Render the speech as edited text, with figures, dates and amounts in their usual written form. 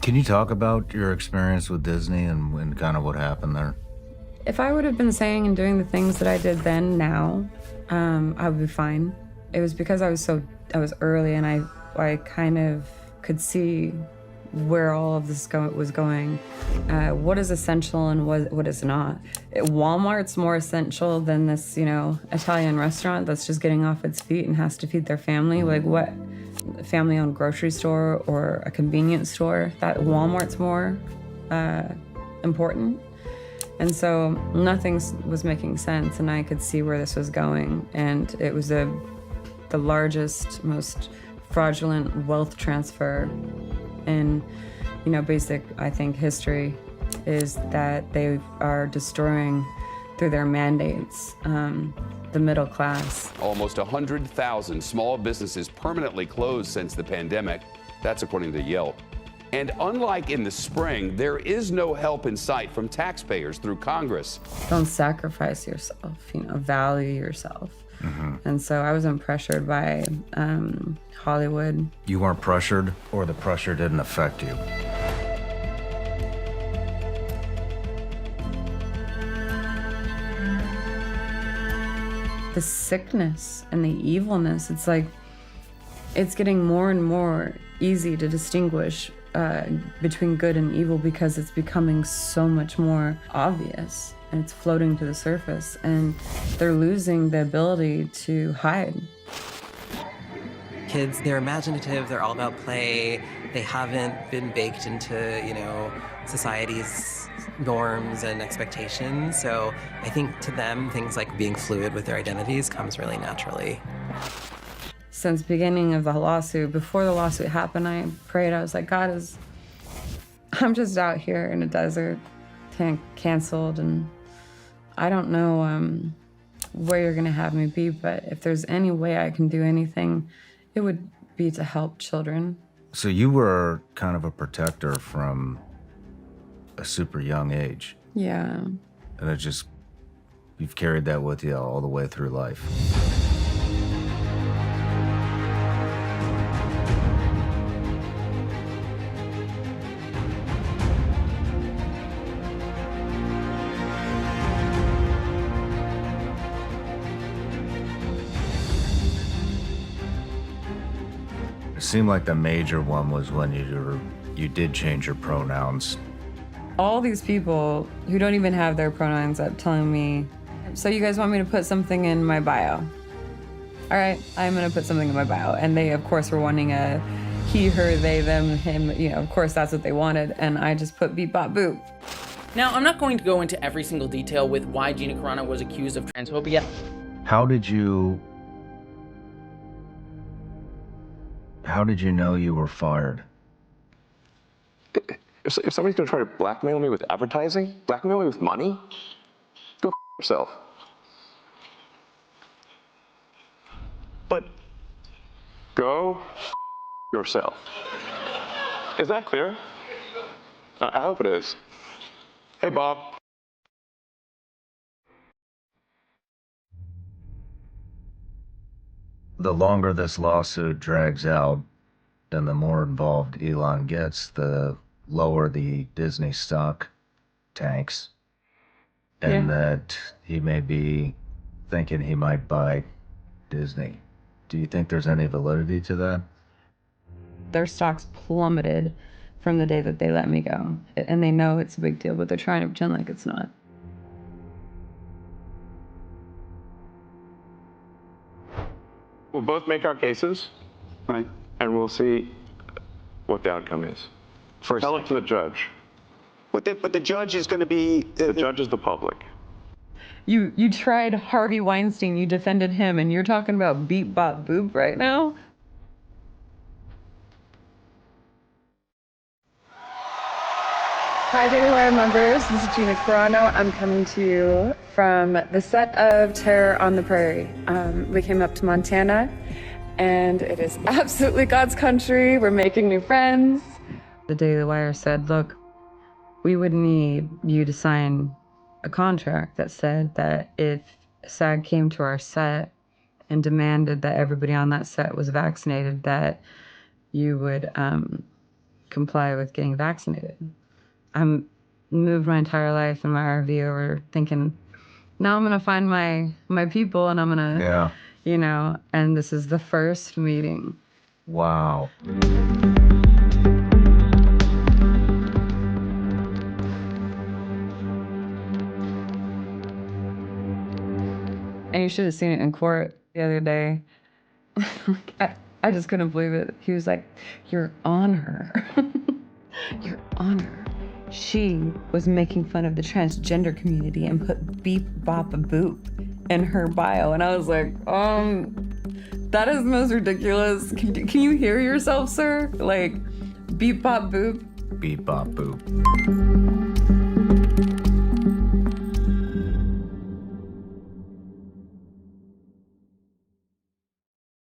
Can you talk about your experience with Disney and kind of what happened there? If I would have been saying and doing the things that I did then, now, I would be fine. It was because I was early and I kind of could see where all of this was going, what is essential and what is not. Walmart's more essential than this, Italian restaurant that's just getting off its feet and has to feed their family. Like what? A family-owned grocery store or a convenience store? That Walmart's more important. And so nothing was making sense, and I could see where this was going. And it was the largest, most fraudulent wealth transfer in, basic, I think, history, is that they are destroying, through their mandates, the middle class. Almost 100,000 small businesses permanently closed since the pandemic. That's according to Yelp. And unlike in the spring, there is no help in sight from taxpayers through Congress. Don't sacrifice yourself, value yourself. Mm-hmm. And so I wasn't pressured by Hollywood. You weren't pressured, or the pressure didn't affect you? The sickness and the evilness, it's like, it's getting more and more easy to distinguish between good and evil because it's becoming so much more obvious and it's floating to the surface, and they're losing the ability to hide. Kids, they're imaginative, they're all about play, they haven't been baked into, society's norms and expectations, so I think to them, things like being fluid with their identities comes really naturally. Since the beginning of the lawsuit, before the lawsuit happened, I prayed. I was like, I'm just out here in a desert, canceled, and I don't know where you're gonna have me be, but if there's any way I can do anything, it would be to help children. So you were kind of a protector from a super young age. Yeah. And you've carried that with you all the way through life. It seemed like the major one was when you did change your pronouns. All these people who don't even have their pronouns up telling me, so you guys want me to put something in my bio? All right, I'm gonna put something in my bio. And they, of course, were wanting a he, her, they, them, him, of course that's what they wanted. And I just put beep, bop, boop. Now, I'm not going to go into every single detail with why Gina Carano was accused of transphobia. How did you know you were fired? If somebody's gonna try to blackmail me with advertising, blackmail me with money, go yourself. But go yourself. Is that clear? I hope it is. Hey, Bob. The longer this lawsuit drags out, then the more involved Elon gets, the lower the Disney stock tanks. And that he may be thinking he might buy Disney. Do you think there's any validity to that? Their stocks plummeted from the day that they let me go. And they know it's a big deal, but they're trying to pretend like it's not. We'll both make our cases, right? And we'll see what the outcome is. Tell it to the judge. But the judge is going to be... The judge is the public. You tried Harvey Weinstein, you defended him, and you're talking about beep, bop, boop right now? Hi, Daily Wire members. This is Gina Carano. I'm coming to you from the set of Terror on the Prairie. We came up to Montana, and it is absolutely God's country. We're making new friends. The Daily Wire said, look, we would need you to sign a contract that said that if SAG came to our set and demanded that everybody on that set was vaccinated, that you would comply with getting vaccinated. I'm moved my entire life in my RV over thinking, now I'm gonna find my people and I'm gonna, you know, and this is the first meeting. Wow. And you should have seen it in court the other day. I just couldn't believe it. He was like, "Your Honor, Your Honor." She was making fun of the transgender community and put beep bop boop in her bio. And I was like, that is the most ridiculous. Can you hear yourself, sir? Like, beep bop boop? Beep bop boop.